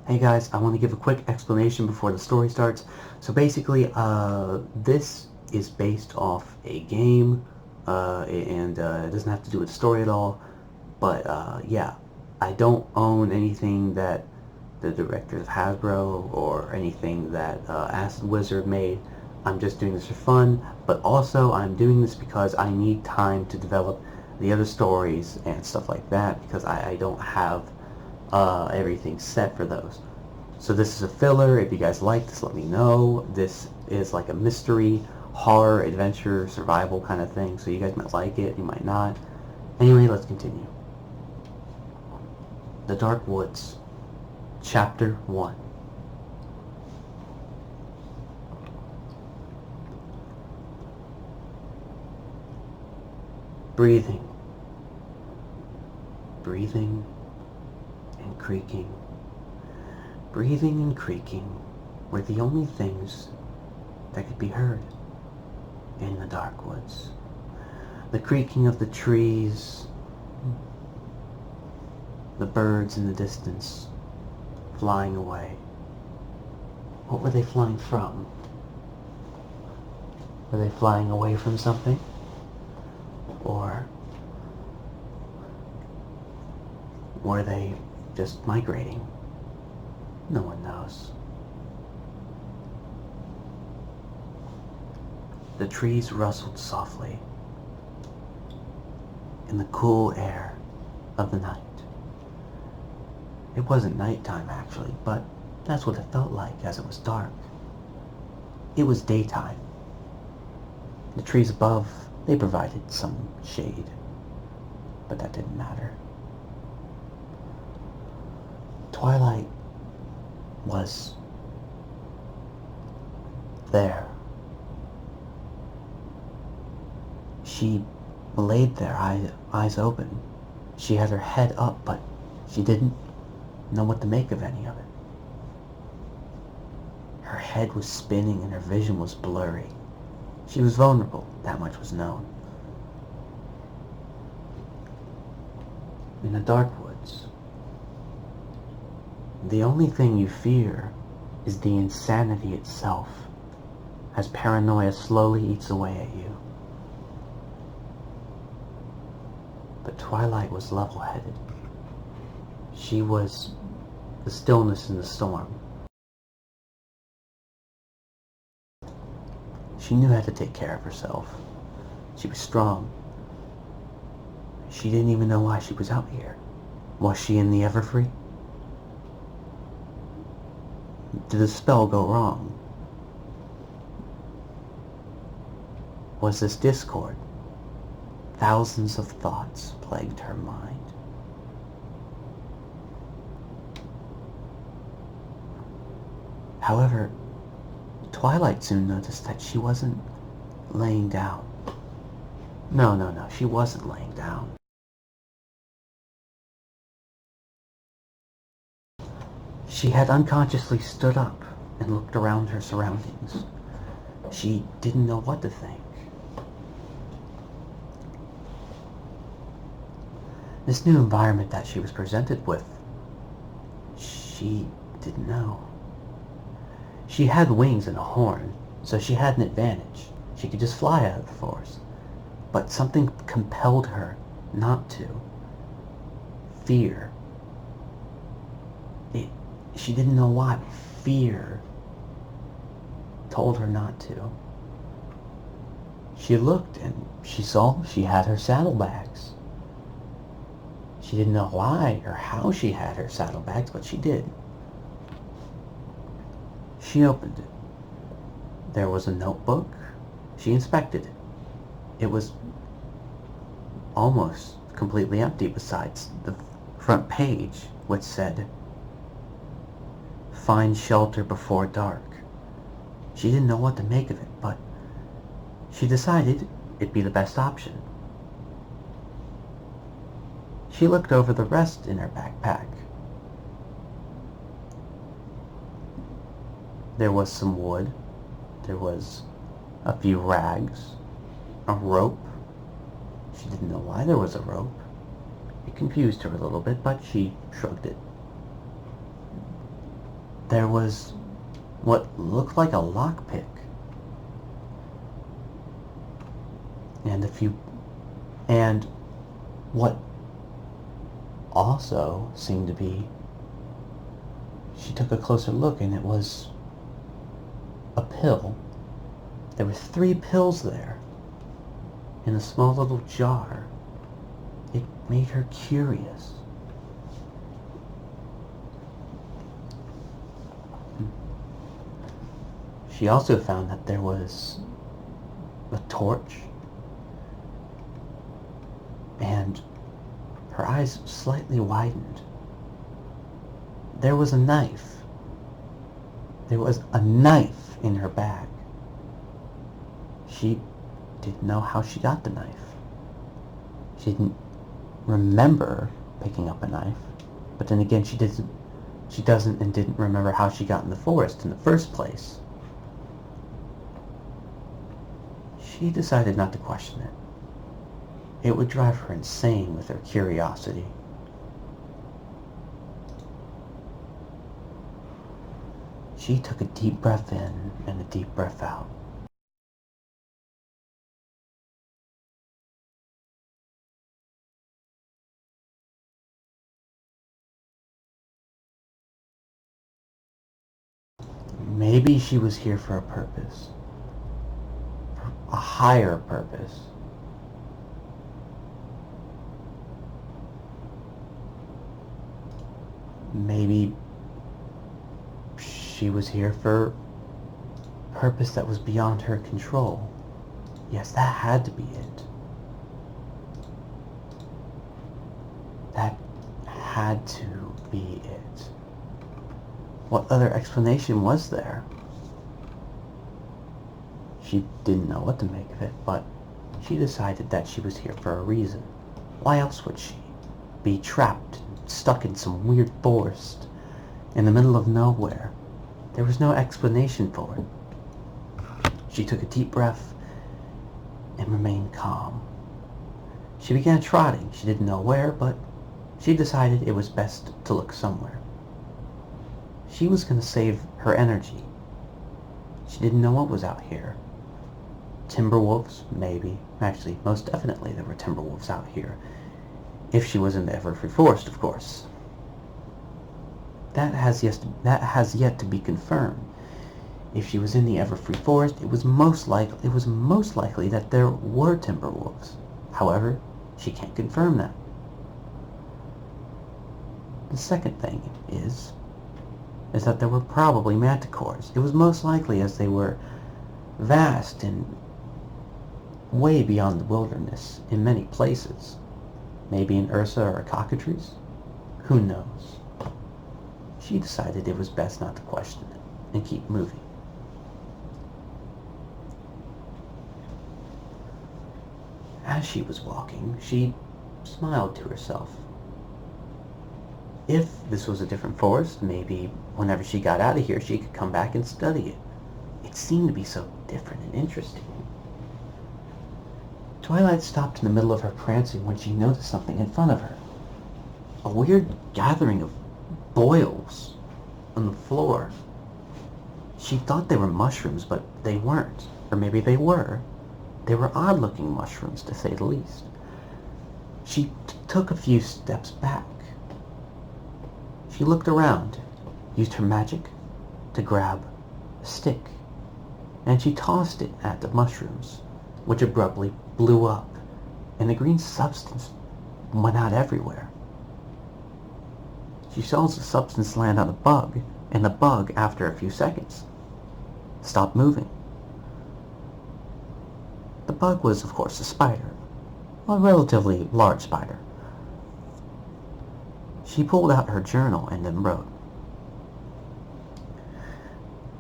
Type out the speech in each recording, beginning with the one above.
Hey guys, I want to give a quick explanation before the story starts. So basically, this is based off a game, and it doesn't have to do with the story at all. But yeah, I don't own anything that the directors of Hasbro or anything that Acid Wizard made. I'm just doing this for fun, but also I'm doing this because I need time to develop the other stories and stuff like that because I don't have everything set for those. So this is a filler. If you guys like this, let me know. This is like a mystery, horror, adventure, survival kind of thing. So you guys might like it, you might not. Anyway, let's continue. The Dark Woods, Chapter 1. Breathing. Breathing and creaking. Breathing and creaking were the only things that could be heard in the dark woods. The creaking of the trees, the birds in the distance flying away. What were they flying from? Were they flying away from something? Or were they just migrating? No one knows. The trees rustled softly in the cool air of the night. It wasn't nighttime actually, but that's what it felt like as it was dark. It was daytime. The trees above, they provided some shade, but that didn't matter. Twilight was there. She laid there, eyes open. She had her head up, but she didn't know what to make of any of it. Her head was spinning and her vision was blurry. She was vulnerable, that much was known. In the dark woods, the only thing you fear is the insanity itself, as paranoia slowly eats away at you. But Twilight was level-headed. She was the stillness in the storm. She knew how to take care of herself. She was strong. She didn't even know why she was out here. Was she in the Everfree? Did the spell go wrong? Was this discord? Thousands of thoughts plagued her mind. However, Twilight soon noticed that she wasn't laying down. No, she wasn't laying down. She had unconsciously stood up and looked around her surroundings. She didn't know what to think. This new environment that she was presented with, she didn't know. She had wings and a horn, so she had an advantage. She could just fly out of the forest. But something compelled her not to. Fear. She didn't know why, but fear told her not to. She looked and she saw she had her saddlebags. She didn't know why or how she had her saddlebags, but she did. She opened it. There was a notebook. She inspected it. It was almost completely empty besides the front page, which said, "Find shelter before dark." She didn't know what to make of it, but she decided it'd be the best option. She looked over the rest in her backpack. There was some wood. There was a few rags. A rope. She didn't know why there was a rope. It confused her a little bit, but she shrugged it. there was what looked like a lockpick. And what also seemed to be, she took a closer look and it was a pill. There were 3 pills there in a small little jar. It made her curious. She also found that there was a torch, and her eyes slightly widened. There was a knife. There was a knife in her bag. She didn't know how she got the knife. She didn't remember picking up a knife, but then again she doesn't and didn't remember how she got in the forest in the first place. She decided not to question it. It would drive her insane with her curiosity. She took a deep breath in and a deep breath out. Maybe she was here for a purpose. A higher purpose. Maybe she was here for a purpose that was beyond her control. Yes, that had to be it. That had to be it. What other explanation was there? She didn't know what to make of it, but she decided that she was here for a reason. Why else would she be trapped, stuck in some weird forest, in the middle of nowhere? There was no explanation for it. She took a deep breath and remained calm. She began trotting. She didn't know where, but she decided it was best to look somewhere. She was going to save her energy. She didn't know what was out here. Timberwolves, maybe. Actually, most definitely there were timberwolves out here. If she was in the Everfree Forest, of course. That has yet to be confirmed. If she was in the Everfree Forest, it was most likely that there were timberwolves. However, she can't confirm that. The second thing is that there were probably manticores. It was most likely, as they were vast and way beyond the wilderness in many places. Maybe in Ursa or cockatrice? Who knows? She decided it was best not to question it and keep moving. As she was walking, she smiled to herself. If this was a different forest, maybe whenever she got out of here, she could come back and study it. It seemed to be so different and interesting. Twilight stopped in the middle of her prancing when she noticed something in front of her. A weird gathering of boils on the floor. She thought they were mushrooms, but they weren't. Or maybe they were. They were odd-looking mushrooms, to say the least. She took a few steps back. She looked around, used her magic to grab a stick, and she tossed it at the mushrooms, which abruptly blew up, and the green substance went out everywhere. She saw the substance land on a bug, and the bug, after a few seconds, stopped moving. The bug was, of course, a spider, a relatively large spider. She pulled out her journal and then wrote,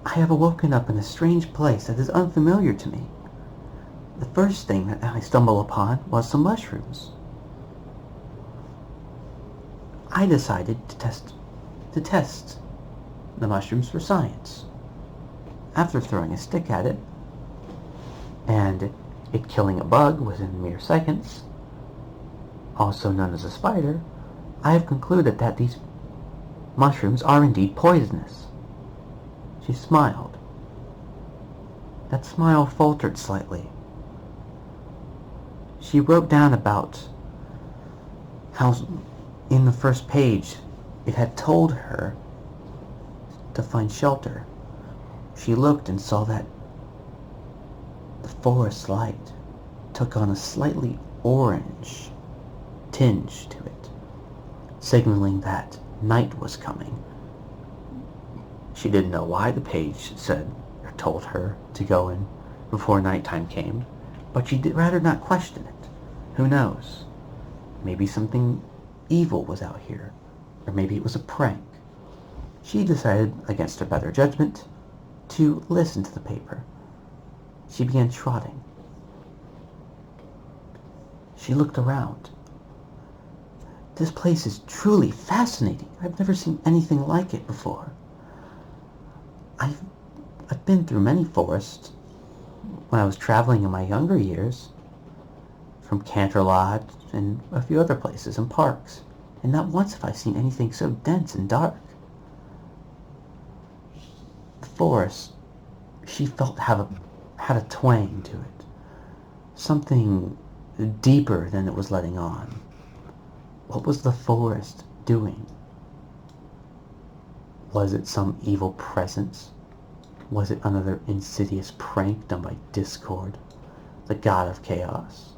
"I have awoken up in a strange place that is unfamiliar to me. The first thing that I stumbled upon was some mushrooms. I decided to test the mushrooms for science. After throwing a stick at it, and it killing a bug within mere seconds, also known as a spider, I have concluded that these mushrooms are indeed poisonous. She smiled. That smile faltered slightly. She wrote down about how in the first page it had told her to find shelter. She looked and saw that the forest light took on a slightly orange tinge to it, signaling that night was coming. She didn't know why the page said or told her to go in before nighttime came, but she did rather not question it. Who knows? Maybe something evil was out here, or maybe it was a prank. She decided, against her better judgment, to listen to the paper. She began trotting. She looked around. This place is truly fascinating. I've never seen anything like it before. I've been through many forests when I was traveling in my younger years, from Canterlot and a few other places and parks, and not once have I seen anything so dense and dark. The forest, she felt, had a twang to it, something deeper than it was letting on. What was the forest doing? Was it some evil presence? Was it another insidious prank done by Discord, the god of chaos?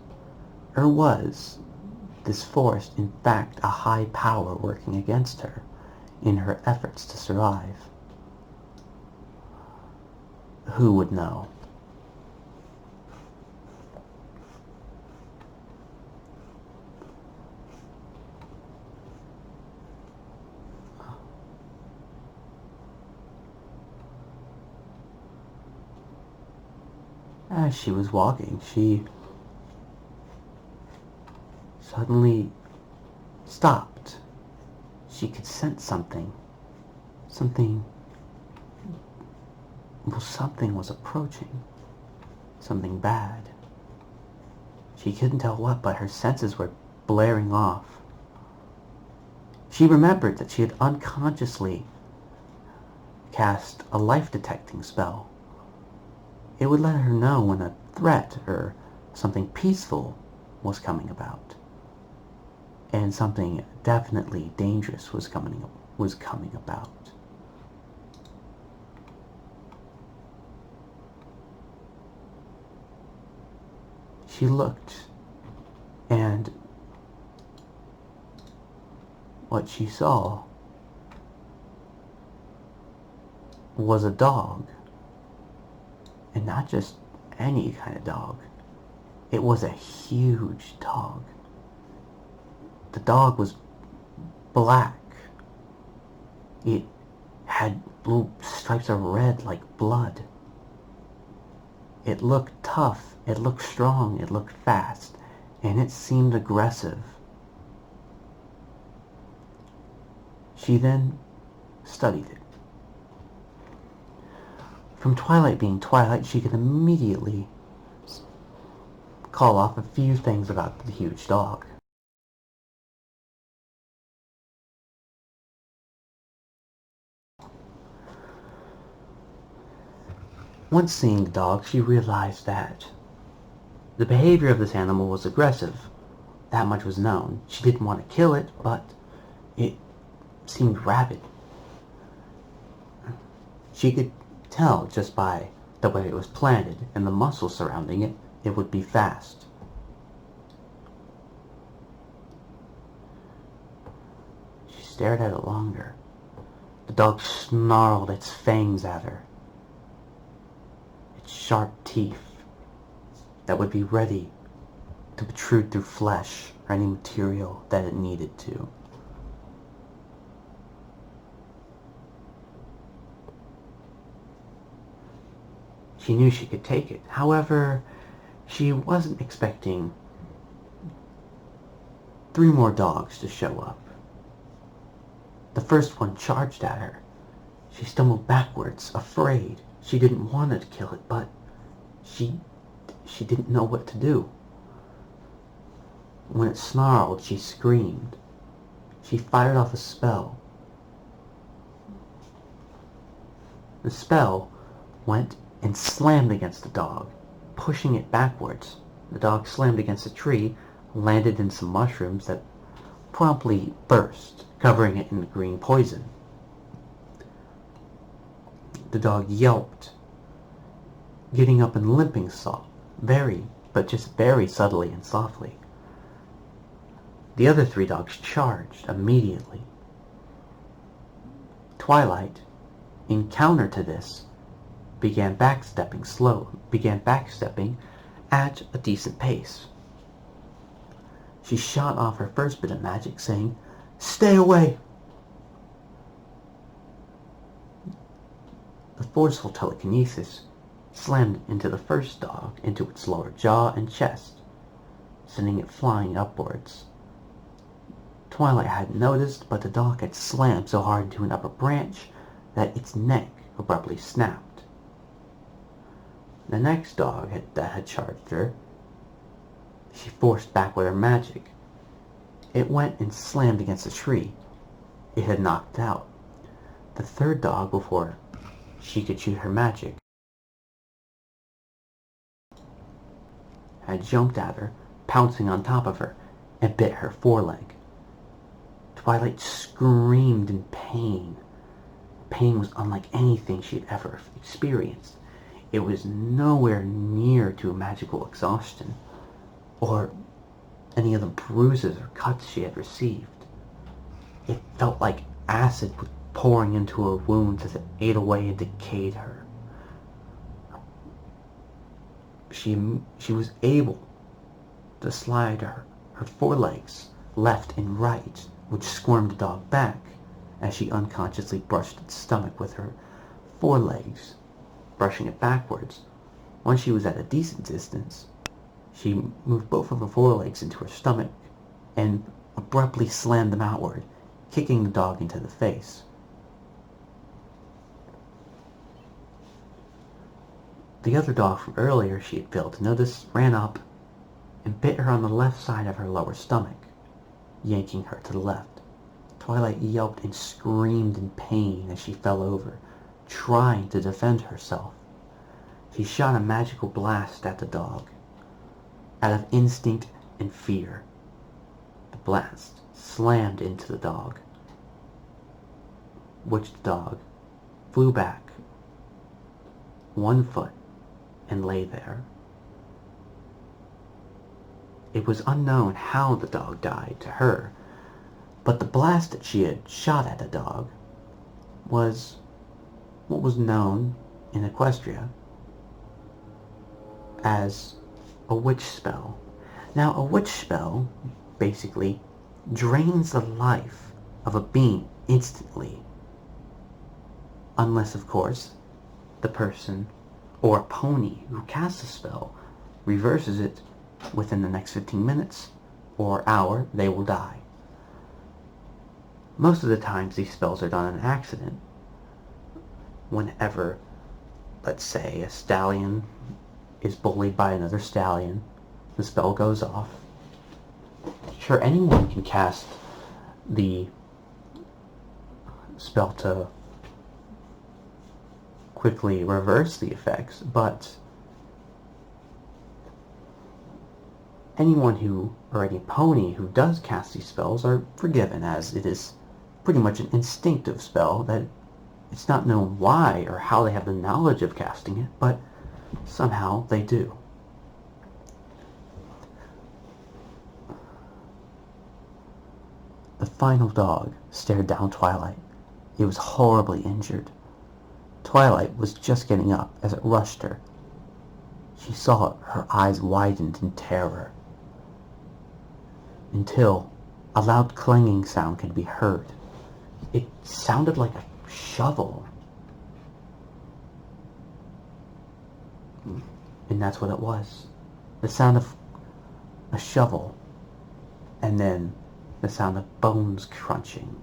Or was this forest in fact a high power working against her in her efforts to survive? Who would know? As she was walking, she suddenly stopped. She could sense something. Something was approaching. Something bad. She couldn't tell what, but her senses were blaring off. She remembered that she had unconsciously cast a life-detecting spell. It would let her know when a threat or something peaceful was coming about, and something definitely dangerous was coming about. She looked, and what she saw was a dog. And not just any kind of dog. It was a huge dog. The dog was black. It had little stripes of red like blood. It looked tough, it looked strong, it looked fast, and it seemed aggressive. She then studied it. From Twilight being Twilight, she could immediately call off a few things about the huge dog. Once seeing the dog, she realized that the behavior of this animal was aggressive. That much was known. She didn't want to kill it, but it seemed rabid. She could tell just by the way it was planted and the muscles surrounding it, it would be fast. She stared at it longer. The dog snarled its fangs at her. Its sharp teeth that would be ready to protrude through flesh or any material that it needed to. She knew she could take it. However, she wasn't expecting 3 more dogs to show up. The first one charged at her. She stumbled backwards, afraid. She didn't want to kill it, but she didn't know what to do. When it snarled, she screamed. She fired off a spell. The spell went and slammed against the dog, pushing it backwards. The dog slammed against a tree, landed in some mushrooms that promptly burst, covering it in green poison. The dog yelped, getting up and limping very subtly and softly. The other 3 dogs charged immediately. Twilight, in counter to this, began backstepping at a decent pace. She shot off her first bit of magic, saying, "Stay away!" The forceful telekinesis slammed into the first dog, into its lower jaw and chest, sending it flying upwards. Twilight hadn't noticed, but the dog had slammed so hard into an upper branch that its neck abruptly snapped. The next dog that had charged her, she forced back with her magic. It went and slammed against a tree. It had knocked out. The third dog, before she could shoot her magic, had jumped at her, pouncing on top of her, and bit her foreleg. Twilight screamed in pain. Pain was unlike anything she had ever experienced. It was nowhere near to a magical exhaustion, or any of the bruises or cuts she had received. It felt like acid was pouring into her wounds as it ate away and decayed her. She was able to slide her forelegs left and right, which squirmed the dog back as she unconsciously brushed its stomach with her forelegs, brushing it backwards. Once she was at a decent distance, she moved both of her forelegs into her stomach and abruptly slammed them outward, kicking the dog into the face. The other dog from earlier she had failed to notice ran up and bit her on the left side of her lower stomach, yanking her to the left. Twilight yelped and screamed in pain as she fell over, trying to defend herself. She shot a magical blast at the dog, out of instinct and fear. The blast slammed into the dog, which the dog flew back 1 foot and lay there. It was unknown how the dog died to her, but the blast that she had shot at the dog was what was known in Equestria as a witch spell. Now, a witch spell basically drains the life of a being instantly, unless, of course, the person or a pony who casts the spell reverses it within the next 15 minutes or hour. They will die. Most of the times these spells are done on accident. Whenever, let's say, a stallion is bullied by another stallion, the spell goes off. Sure, anyone can cast the spell to quickly reverse the effects, but anyone or any pony who does cast these spells are forgiven, as it is pretty much an instinctive spell that it's not known why or how they have the knowledge of casting it, but somehow they do. The final dog stared down Twilight. It was horribly injured. Twilight was just getting up as it rushed her. She saw it, her eyes widened in terror, until a loud clanging sound could be heard. It sounded like a shovel. And that's what it was. The sound of a shovel, and then the sound of bones crunching.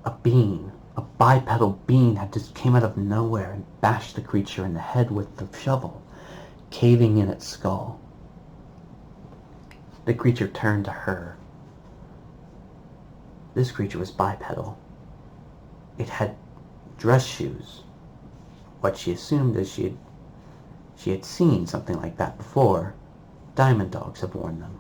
A bipedal being had just came out of nowhere and bashed the creature in the head with the shovel, caving in its skull. The creature turned to her. This creature was bipedal. It had dress shoes. What she assumed is she had seen something like that before. Diamond dogs have worn them.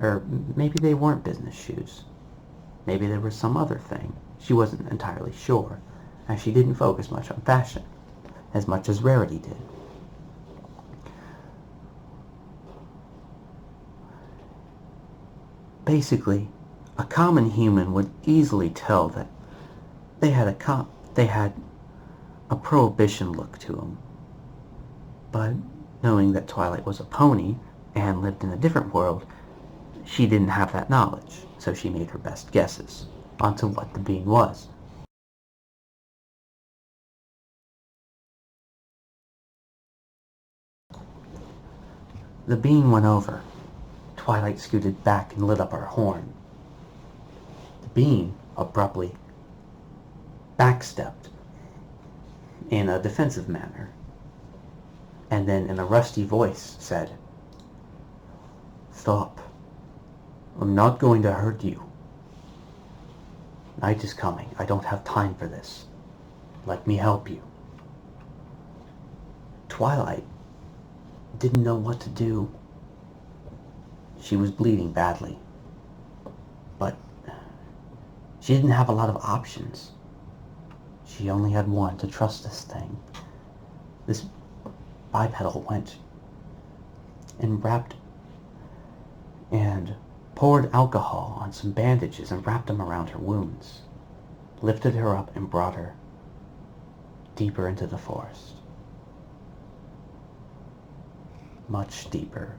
Or maybe they weren't business shoes. Maybe there was some other thing. She wasn't entirely sure, as she didn't focus much on fashion, as much as Rarity did. Basically, a common human would easily tell that they had a prohibition look to them. But knowing that Twilight was a pony and lived in a different world, she didn't have that knowledge, so she made her best guesses onto what the being was. The being went over. Twilight scooted back and lit up her horn. The being abruptly backstepped in a defensive manner, and then in a rusty voice said, "Stop. I'm not going to hurt you. Night is coming. I don't have time for this. Let me help you." Twilight didn't know what to do. She was bleeding badly, but she didn't have a lot of options. She only had one: to trust this thing. This bipedal went and poured alcohol on some bandages and wrapped them around her wounds, lifted her up and brought her deeper into the forest. Much deeper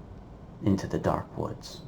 into the dark woods.